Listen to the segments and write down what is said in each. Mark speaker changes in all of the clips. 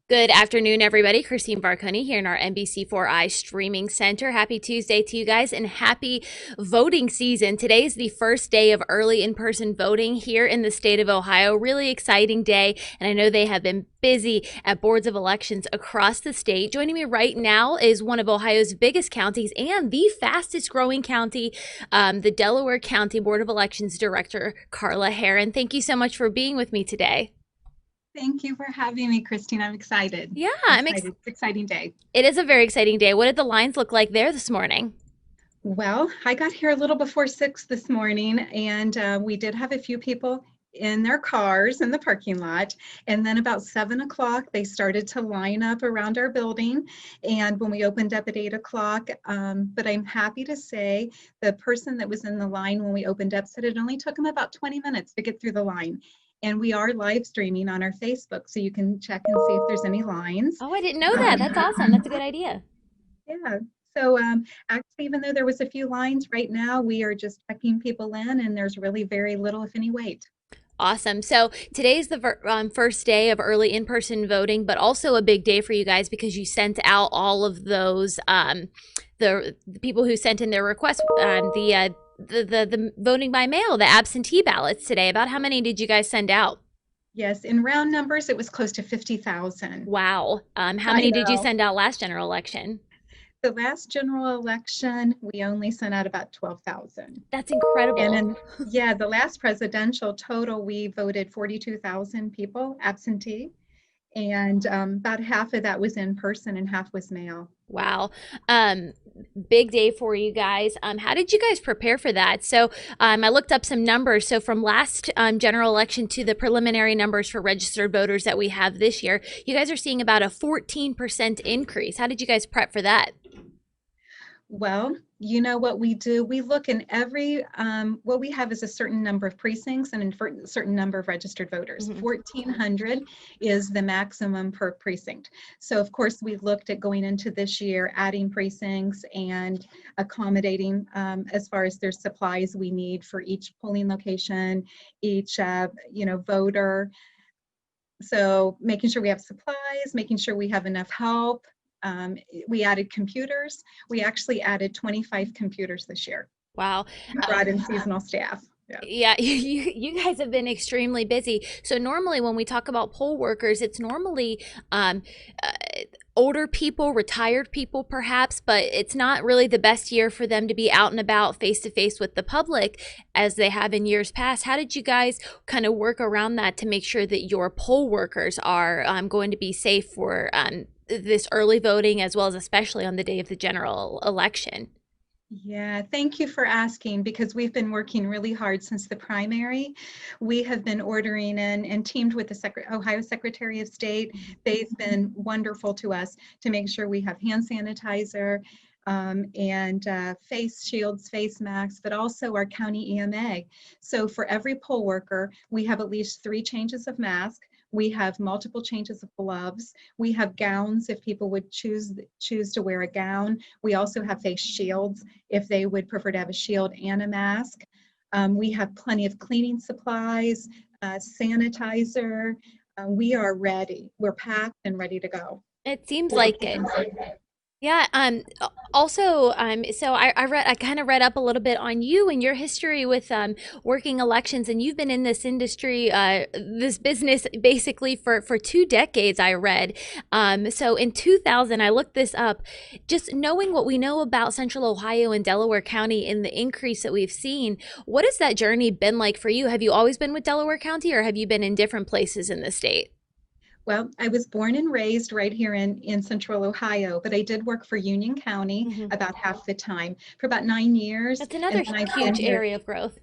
Speaker 1: Good afternoon, everybody. Christine Barconi here in our NBC4i streaming center. Happy Tuesday to you guys and happy voting season. Today is the first day of early in-person voting here in the state of Ohio. Really exciting day, and I know they have been busy at boards of elections across the state. Joining me right now is one of Ohio's biggest counties and the fastest growing county, the Delaware County Board of Elections Director, Carla Herron. Thank you so much for being with me today.
Speaker 2: Thank you for having me, Christine. I'm excited.
Speaker 1: Yeah,
Speaker 2: I'm excited. It's an exciting day.
Speaker 1: it is a very exciting day. What did the lines look like there this morning?
Speaker 2: Well, I got here a little before 6 this morning, and we did have a few people in their cars in the parking lot. And then about 7 o'clock, they started to line up around our building. And when we opened up at 8 o'clock, but I'm happy to say the person that was in the line when we opened up said it only took them about 20 minutes to get through the line. And we are live streaming on our Facebook, so you can check and see if there's any lines.
Speaker 1: Oh, I didn't know that.
Speaker 2: Um,
Speaker 1: That's awesome. That's a good idea.
Speaker 2: yeah. So actually, even though there was a few lines right now, we are just checking people in, and there's really very little, if any, wait.
Speaker 1: Awesome. So today's the first day of early in-person voting, but also a big day for you guys because you sent out all of those the people who sent in their requests, the voting by mail, the absentee ballots today. About how many did you guys send out?
Speaker 2: Yes, in round numbers, it was close to 50,000.
Speaker 1: Wow. How
Speaker 2: I
Speaker 1: many did you
Speaker 2: know.
Speaker 1: send out last general election?
Speaker 2: The last general election, we only sent out about 12,000.
Speaker 1: That's
Speaker 2: And
Speaker 1: incredible.
Speaker 2: then, yeah, the last presidential total, we voted 42,000 people absentee. And about half of that was in person and half was mail.
Speaker 1: Wow. Um, Big day for you guys. How did you guys prepare for that? So I looked up some numbers. So from last general election to the preliminary numbers for registered voters that we have this year, you guys are seeing about a 14% increase. How did you guys prep for that?
Speaker 2: Well, you know what we do? We look in every, what we have is a certain number of precincts and a certain number of registered voters.
Speaker 1: Mhm.
Speaker 2: 1,400 is the maximum per precinct. So of course, we looked at going into this year, adding precincts and accommodating as far as their supplies we need for each polling location, each, voter. So making sure we have supplies, making sure we have enough help. We added computers. We actually added 25 computers this year.
Speaker 1: Wow.
Speaker 2: We brought in seasonal staff. Yeah.
Speaker 1: Yeah, you guys have been extremely busy. So normally when we talk about poll workers, it's normally um, uh, older people, retired people perhaps, but it's not really the best year for them to be out and about face to face with the public as they have in years past. How did you guys kind of work around that to make sure that your poll workers are going to be safe for this early voting as well as especially on the day of the general election?
Speaker 2: Yeah, thank you for asking because we've been working really hard since the primary. We have been ordering in and teamed with the Ohio Secretary of State. They've been wonderful to us to make sure we have hand sanitizer and face shields, face masks, but also our county EMA. So for every poll worker, we have at least 3 changes of mask. We have multiple changes of gloves. We have gowns if people would choose to wear a gown. We also have face shields if they would prefer to have a shield and a mask. We have plenty of cleaning supplies, sanitizer. We are ready. We're packed and ready to go.
Speaker 1: It seems like it. Yeah, also, so I kind of read up a little bit on you and your history with working elections, and you've been in this industry, this business basically for 2 decades, I read. So in 2000, I looked this up, just knowing what we know about Central Ohio and Delaware County and the increase that we've seen. What has that journey been like for you? Have you always been with Delaware County, or have you been in different places in the state?
Speaker 2: Well, I was born and raised right here in Central Ohio, but I did work for Union County
Speaker 1: Hmm.
Speaker 2: about half the time for about 9 years.
Speaker 1: That's another
Speaker 2: And then I've been
Speaker 1: huge
Speaker 2: here.
Speaker 1: area of growth.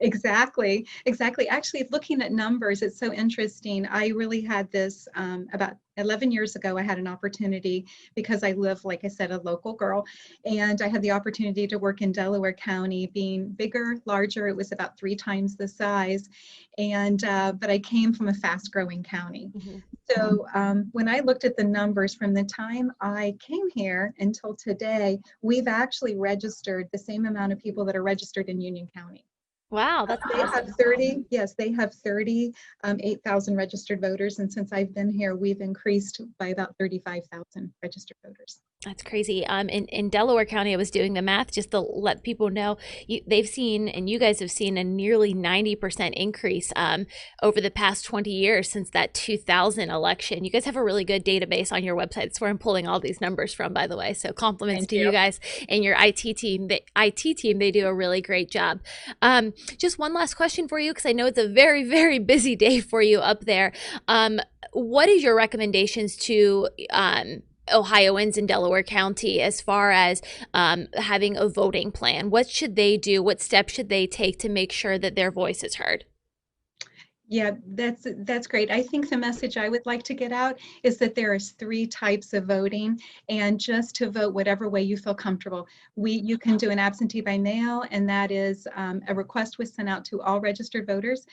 Speaker 2: Exactly, exactly. Actually, looking at numbers, it's so interesting. I really had this about 11 years ago. I had an opportunity because I live, like I said, a local girl, and I had the opportunity to work in Delaware County, being bigger, larger. It was about 3 times the size, and but I came from a fast-growing county.
Speaker 1: Mhm.
Speaker 2: So when I looked at the numbers from the time I came here until today, we've actually registered the same amount of people that are registered in Union County.
Speaker 1: Wow, that's
Speaker 2: They have
Speaker 1: awesome.
Speaker 2: 30, yes, they have 30, 8,000 registered voters. And since I've been here, we've increased by about 35,000 registered voters.
Speaker 1: That's crazy. In Delaware County, I was doing the math just to let people know they've seen, and you guys have seen a nearly 90% increase over the past 20 years since that 2000 election. You guys have a really good database on your website. That's where I'm pulling all these numbers from, by the way. So compliments
Speaker 2: Thank
Speaker 1: to you
Speaker 2: you.
Speaker 1: guys and your IT team. The IT team, they do a really great job. Just one last question for you, because I know it's a very, very busy day for you up there. What is your recommendations to Ohioans in Delaware County as far as having a voting plan? What should they do? What steps should they take to make sure that their voice is heard?
Speaker 2: Yeah, that's great. I think the message I would like to get out is that there is three types of voting, and just to vote whatever way you feel comfortable. You can do an absentee by mail, and that is a request was sent out to all registered voters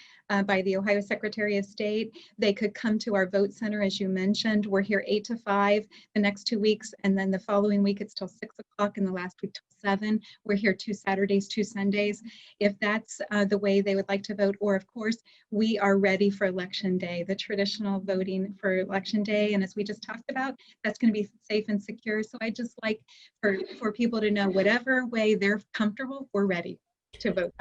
Speaker 2: by the Ohio Secretary of State. They could come to our vote center, as you mentioned. We're here 8 to 5 the next 2 weeks, and then the following week it's till 6 o'clock, and the last week till 7. We're here 2 Saturdays, 2 Sundays. If that's the way they would like to vote, or of course, we are ready for election day, the traditional voting for election day. And as we just talked about, that's going to be safe and secure. So I just like for people to know whatever way they're comfortable, we're ready to vote.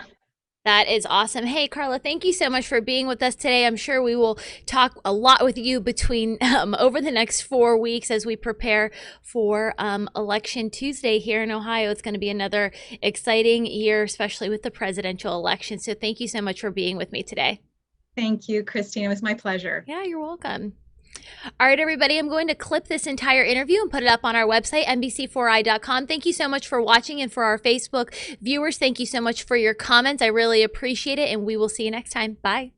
Speaker 1: That is awesome. Hey, Carla, thank you so much for being with us today. I'm sure we will talk a lot with you between over the next 4 weeks as we prepare for Election Tuesday here in Ohio. It's going to be another exciting year, especially with the presidential election. So thank you so much for being with me today.
Speaker 2: Thank you, Christine. It was my pleasure.
Speaker 1: Yeah, you're welcome. All right, everybody, I'm going to clip this entire interview and put it up on our website, NBC4i.com. Thank you so much for watching, and for our Facebook viewers, thank you so much for your comments. I really appreciate it, and we will see you next time. Bye.